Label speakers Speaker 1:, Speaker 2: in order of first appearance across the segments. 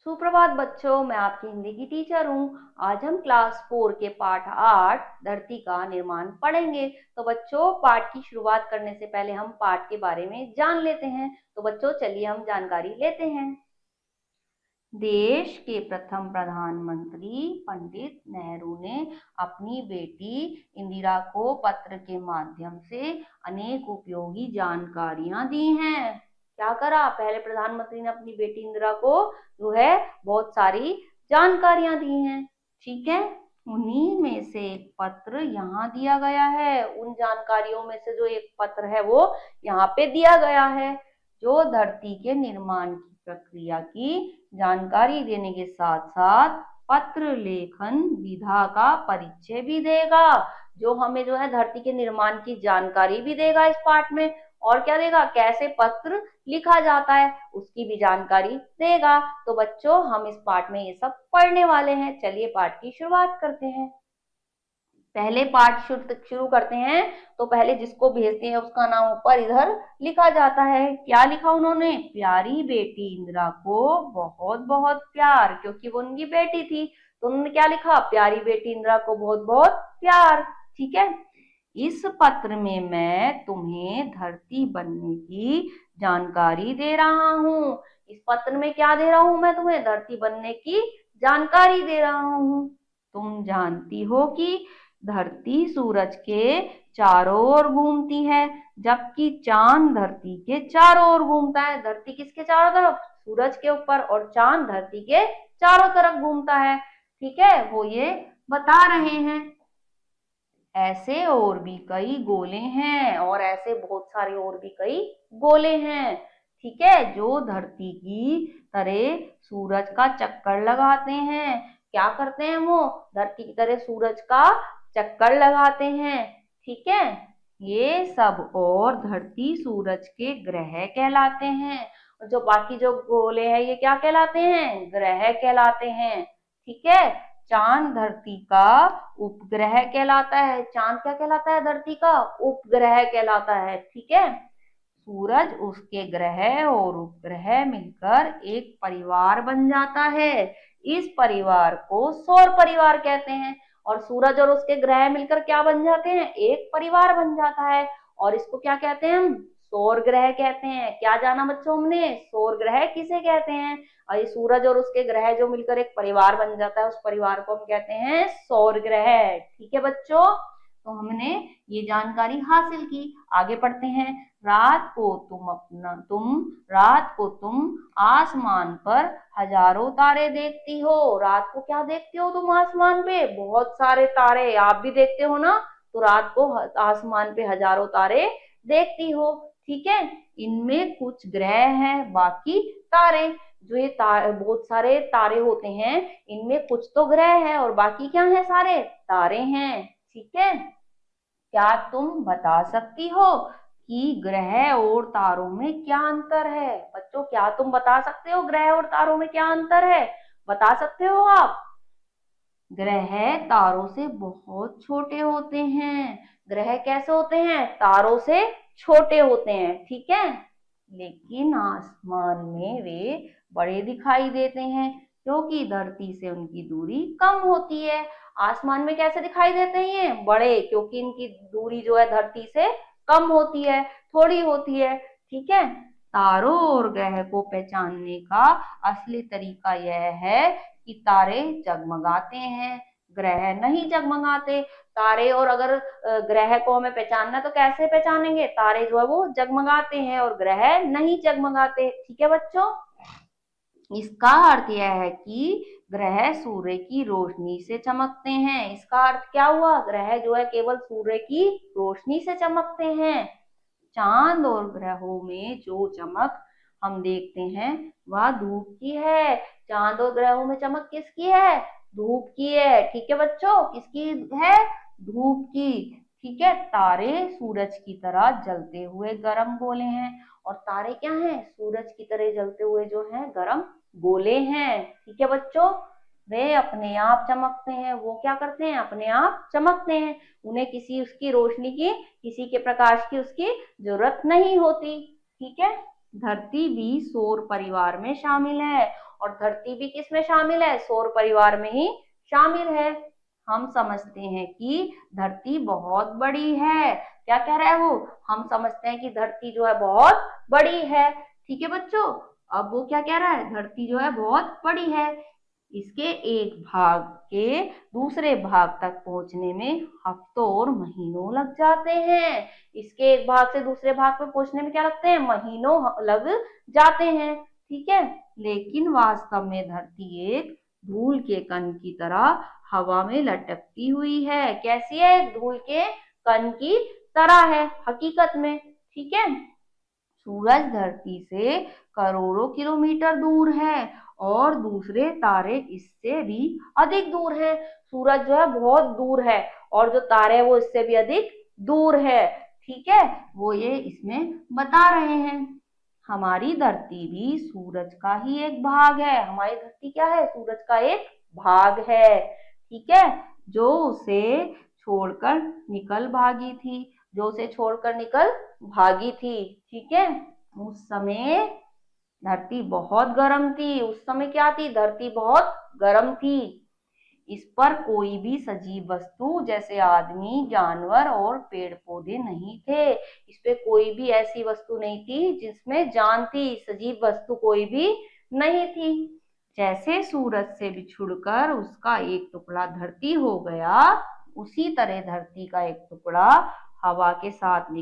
Speaker 1: सुप्रभात बच्चों, मैं आपकी हिंदी की टीचर हूँ। आज हम क्लास 4 के पाठ 8 धरती का निर्माण पढ़ेंगे। तो बच्चों, पाठ की शुरुआत करने से पहले हम पाठ के बारे में जान लेते हैं। तो बच्चों, चलिए हम जानकारी लेते हैं। देश के प्रथम प्रधानमंत्री पंडित नेहरू ने अपनी बेटी इंदिरा को पत्र के माध्यम से अनेक उपयोगी जानकारियां दी हैं। क्या करा? पहले प्रधानमंत्री ने अपनी बेटी इंदिरा को जो है बहुत सारी जानकारियां दी हैं। ठीक है, उन्हीं में से एक पत्र यहाँ दिया गया है। उन जानकारियों में से जो एक पत्र है वो यहाँ पे दिया गया है, जो धरती के निर्माण की प्रक्रिया की जानकारी देने के साथ साथ पत्र लेखन विधा का परिचय भी देगा, जो हमें जो है धरती के निर्माण की जानकारी भी देगा इस पाठ में। और क्या देगा? कैसे पत्र लिखा जाता है उसकी भी जानकारी देगा। तो बच्चों, हम इस पाठ में ये सब पढ़ने वाले हैं। चलिए पाठ की शुरुआत करते हैं। पहले पाठ शुरू करते हैं तो पहले जिसको भेजते हैं उसका नाम ऊपर इधर लिखा जाता है। क्या लिखा उन्होंने? प्यारी बेटी इंदिरा को बहुत बहुत प्यार, क्योंकि वो उनकी बेटी थी तो उन्होंने क्या लिखा? प्यारी बेटी इंदिरा को बहुत बहुत प्यार। ठीक है, इस पत्र में मैं तुम्हें धरती बनने की जानकारी दे रहा हूँ। इस पत्र में क्या दे रहा हूँ? मैं तुम्हें धरती बनने की जानकारी दे रहा हूँ। तुम जानती हो कि धरती सूरज के चारों ओर घूमती है, जबकि चांद धरती के चारों ओर घूमता है। धरती किसके चारों तरफ? सूरज के ऊपर, और चांद धरती के चारों तरफ घूमता है। ठीक है, वो ये बता रहे हैं। ऐसे और भी कई गोले हैं, और ऐसे बहुत सारे और भी कई गोले हैं, ठीक है, जो धरती की तरह सूरज का चक्कर लगाते हैं। क्या करते हैं? वो धरती की तरह सूरज का चक्कर लगाते हैं। ठीक है, ये सब और धरती सूरज के ग्रह कहलाते हैं, और जो बाकी जो गोले हैं ये क्या कहलाते हैं? ग्रह कहलाते हैं। ठीक है, चांद धरती का उपग्रह कहलाता है। चांद क्या कहलाता है? धरती का उपग्रह कहलाता है। ठीक है, सूरज, उसके ग्रह और उपग्रह मिलकर एक परिवार बन जाता है। इस परिवार को सौर परिवार कहते हैं। और सूरज और उसके ग्रह मिलकर क्या बन जाते हैं? एक परिवार बन जाता है, और इसको क्या कहते हैं? हम सौर ग्रह कहते हैं। क्या जाना बच्चों हमने? सौर ग्रह किसे कहते हैं? और ये सूरज और उसके ग्रह जो मिलकर एक परिवार बन जाता है, उस परिवार को हम कहते हैं सौर ग्रह। ठीक है बच्चों, तो हमने ये जानकारी हासिल की। आगे पढ़ते हैं। रात को तुम आसमान पर हजारों तारे देखती हो। रात को क्या देखती हो तुम? आसमान पे बहुत सारे तारे। आप भी देखते हो ना? तो रात को आसमान पे हजारों तारे देखती हो। ठीक है, इनमें कुछ ग्रह हैं, बाकी तारे। जो ये बहुत सारे तारे होते हैं, इनमें कुछ तो ग्रह है और बाकी क्या है? सारे तारे हैं। ठीक है, क्या तुम बता सकती हो कि ग्रह और तारों में क्या अंतर है? बच्चों, क्या तुम बता सकते हो ग्रह और तारों में क्या अंतर है? बता सकते हो आप? ग्रह तारों से बहुत छोटे होते हैं। ग्रह कैसे होते हैं? तारों से छोटे होते हैं। ठीक है, लेकिन आसमान में वे बड़े दिखाई देते हैं, क्योंकि धरती से उनकी दूरी कम होती है। आसमान में कैसे दिखाई देते हैं? ये बड़े, क्योंकि इनकी दूरी जो है धरती से कम होती है, थोड़ी होती है। ठीक है, तारों और ग्रह को पहचानने का असली तरीका यह है कि तारे जगमगाते हैं, ग्रह नहीं जगमगाते। तारे और अगर ग्रह को हमें पहचानना तो कैसे पहचानेंगे? तारे जो है वो जगमगाते हैं और ग्रह नहीं जगमगाते। ठीक है बच्चों, इसका अर्थ यह है कि ग्रह सूर्य की रोशनी से चमकते हैं। इसका अर्थ क्या हुआ? ग्रह जो है केवल सूर्य की रोशनी से चमकते हैं। चांद और ग्रहों में जो चमक हम देखते हैं वह धूप की है। चांद और ग्रहों में चमक किसकी है? धूप की है। ठीक है बच्चों, किसकी है? धूप की। ठीक है, तारे सूरज की तरह जलते हुए गर्म गोले हैं, और तारे क्या हैं? सूरज की तरह जलते हुए जो हैं गर्म गोले हैं। ठीक है बच्चों, वे अपने आप चमकते हैं। वो क्या करते हैं? अपने आप चमकते हैं। उन्हें किसी उसकी रोशनी की, किसी के प्रकाश की उसकी जरूरत नहीं होती। ठीक है, धरती भी सौर परिवार में शामिल है, और धरती भी किसमें शामिल है, सौर परिवार में ही शामिल है। हम समझते हैं कि धरती बहुत बड़ी है। क्या कह रहा है वो, हम समझते हैं कि धरती जो है बहुत बड़ी है। ठीक है बच्चों, अब वो क्या कह रहा है, धरती जो है बहुत बड़ी है, इसके एक भाग के दूसरे भाग तक पहुंचने में हफ्तों और महीनों लग जाते हैं। इसके एक भाग से दूसरे भाग में पहुंचने में क्या लगते हैं, महीनों लग जाते हैं। ठीक है, लेकिन वास्तव में धरती एक धूल के कण की तरह हवा में लटकती हुई है। कैसी है, एक धूल के कण की तरह है हकीकत में। ठीक है, सूरज धरती से करोड़ों किलोमीटर दूर है और दूसरे तारे इससे भी अधिक दूर है। सूरज जो है बहुत दूर है और जो तारे हैं वो इससे भी अधिक दूर है। ठीक है, वो ये इसमें बता रहे हैं। हमारी धरती भी सूरज का ही एक भाग है। हमारी धरती क्या है, सूरज का एक भाग है। ठीक है, जो उसे छोड़कर निकल भागी थी, जो उसे छोड़कर निकल भागी थी। ठीक है, उस समय धरती बहुत गर्म थी। उस समय क्या थी, धरती बहुत गर्म थी। इस पर कोई भी सजीव वस्तु जैसे आदमी, जानवर और पेड़ पौधे नहीं थे। इस पे कोई भी ऐसी वस्तु नहीं थी जिसमें जान थी, सजीव वस्तु कोई भी नहीं थी। जैसे सूरज से बिछुड़कर उसका एक टुकड़ा धरती हो गया, उसी तरह धरती का एक टुकड़ा हवा के साथ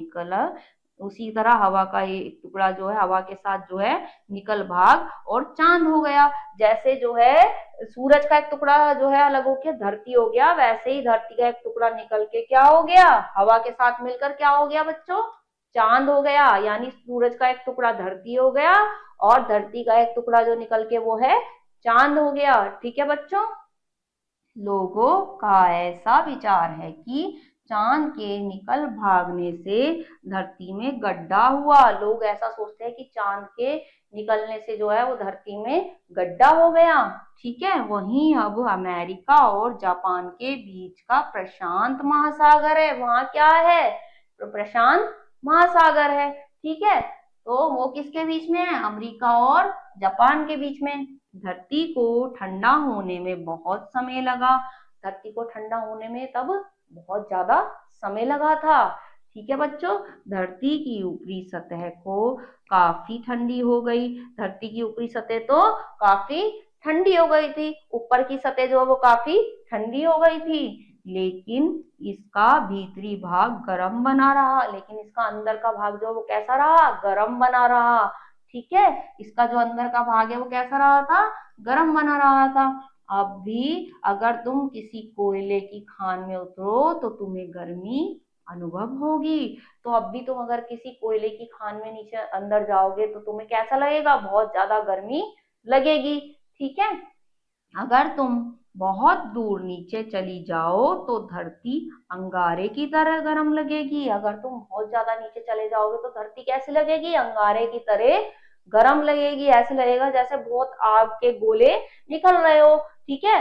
Speaker 1: उसी तरह हवा का एक टुकड़ा जो है हवा के साथ जो है निकल भाग और चांद हो गया। जैसे जो है सूरज का एक टुकड़ा जो है अलग होकर धरती हो गया, वैसे ही धरती का एक टुकड़ा निकल के क्या हो गया, हवा के साथ मिलकर क्या हो गया बच्चों, चांद हो गया। यानी सूरज का एक टुकड़ा धरती हो गया और धरती का एक टुकड़ा जो निकल के वो है चांद हो गया। ठीक है बच्चों, लोगों का ऐसा विचार है कि चांद के निकल भागने से धरती में गड्ढा हुआ। लोग ऐसा सोचते हैं कि चांद के निकलने से जो है वो धरती में गड्ढा हो गया। ठीक है, वहीं अब अमेरिका और जापान के बीच का प्रशांत महासागर है। वहां क्या है, तो प्रशांत महासागर है। ठीक है, तो वो किसके बीच में है, अमेरिका और जापान के बीच में। धरती को ठंडा होने में बहुत समय लगा। धरती को ठंडा होने में तब बहुत ज्यादा समय लगा था। ठीक है बच्चों, धरती की ऊपरी सतह को काफी ठंडी हो गई। धरती की ऊपरी सतह तो काफी ठंडी हो गई थी, ऊपर की सतह जो है वो काफी ठंडी हो गई थी, लेकिन इसका भीतरी भाग गर्म बना रहा। लेकिन इसका अंदर का भाग जो है वो कैसा रहा, गर्म बना रहा। ठीक है, इसका जो अंदर का भाग है वो कैसा रहा था, गर्म बना रहा था। अब भी अगर तुम किसी कोयले की खान में उतरो तो तुम्हें गर्मी अनुभव होगी। तो अब भी तुम अगर किसी कोयले की खान में नीचे अंदर जाओगे तो तुम्हें कैसा लगेगा, बहुत ज्यादा गर्मी लगेगी। ठीक है, अगर तुम बहुत दूर नीचे चली जाओ तो धरती अंगारे की तरह गर्म लगेगी। अगर तुम बहुत ज्यादा नीचे चले जाओगे तो धरती कैसी लगेगी, अंगारे की तरह गर्म लगेगी। ऐसे लगेगा जैसे बहुत आग के गोले निकल रहे हो। ठीक है,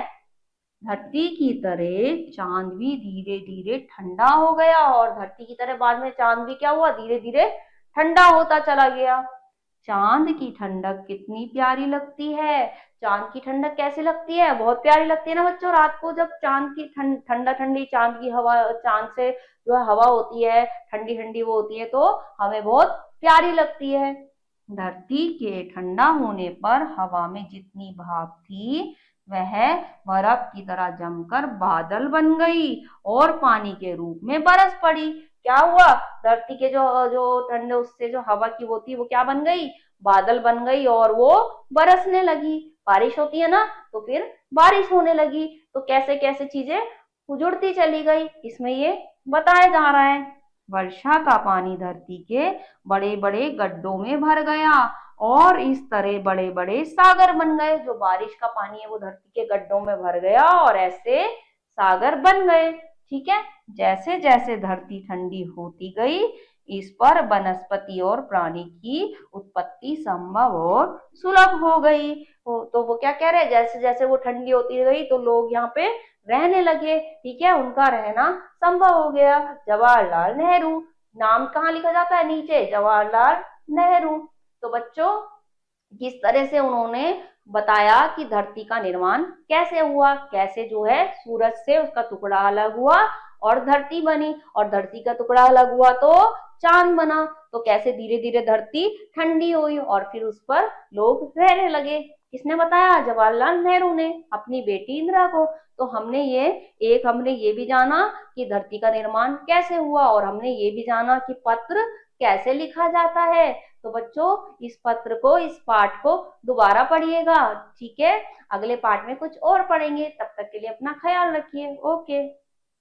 Speaker 1: धरती की तरह चांद भी धीरे धीरे ठंडा हो गया और धरती की तरह बाद में चांद भी क्या हुआ, धीरे धीरे ठंडा होता चला गया। चांद की ठंडक कितनी प्यारी लगती है। चांद की ठंडक कैसी लगती है, बहुत प्यारी लगती है ना बच्चों। रात को जब चांद की ठंडा ठंडी चांद की हवा, चांद से जो है हवा होती है ठंडी ठंडी वो होती है तो हमें बहुत प्यारी लगती है। धरती के ठंडा होने पर हवा में जितनी भाप थी वह बर्फ की तरह जमकर बादल बन गई और पानी के रूप में बरस पड़ी। क्या हुआ, धरती के जो जो ठंडे उससे जो हवा की वो थी वो क्या बन गई, बादल बन गई और वो बरसने लगी। बारिश होती है ना, तो फिर बारिश होने लगी। तो कैसे कैसे चीजें उजड़ती चली गई, इसमें ये बताया जा रहा है। वर्षा का पानी धरती के बड़े बड़े गड्ढों में भर गया और इस तरह बड़े बड़े सागर बन गए। जो बारिश का पानी है वो धरती के गड्ढों में भर गया और ऐसे सागर बन गए। ठीक है, जैसे जैसे धरती ठंडी होती गई इस पर वनस्पति और प्राणी की उत्पत्ति संभव और सुलभ हो गई। तो वो क्या कह रहे हैं, जैसे जैसे वो ठंडी होती गई तो लोग यहाँ पे रहने लगे। ठीक है, उनका रहना संभव हो गया। जवाहरलाल नेहरू, नाम कहाँ लिखा जाता है नीचे, जवाहरलाल नेहरू। तो बच्चों किस तरह से उन्होंने बताया कि धरती का निर्माण कैसे हुआ, कैसे जो है सूरज से उसका टुकड़ा अलग हुआ और धरती बनी, और धरती का टुकड़ा अलग हुआ तो चांद बना। तो कैसे धीरे धीरे धरती ठंडी हुई और फिर उस पर लोग रहने लगे। किसने बताया? जवाहरलाल नेहरू ने अपनी बेटी इंदिरा को। तो हमने ये भी जाना कि धरती का निर्माण कैसे हुआ, और हमने ये भी जाना कि पत्र कैसे लिखा जाता है। तो बच्चों, इस पाठ को दोबारा पढ़िएगा, ठीक है? अगले पाठ में कुछ और पढ़ेंगे, तब तक के लिए अपना ख्याल रखिए। ओके।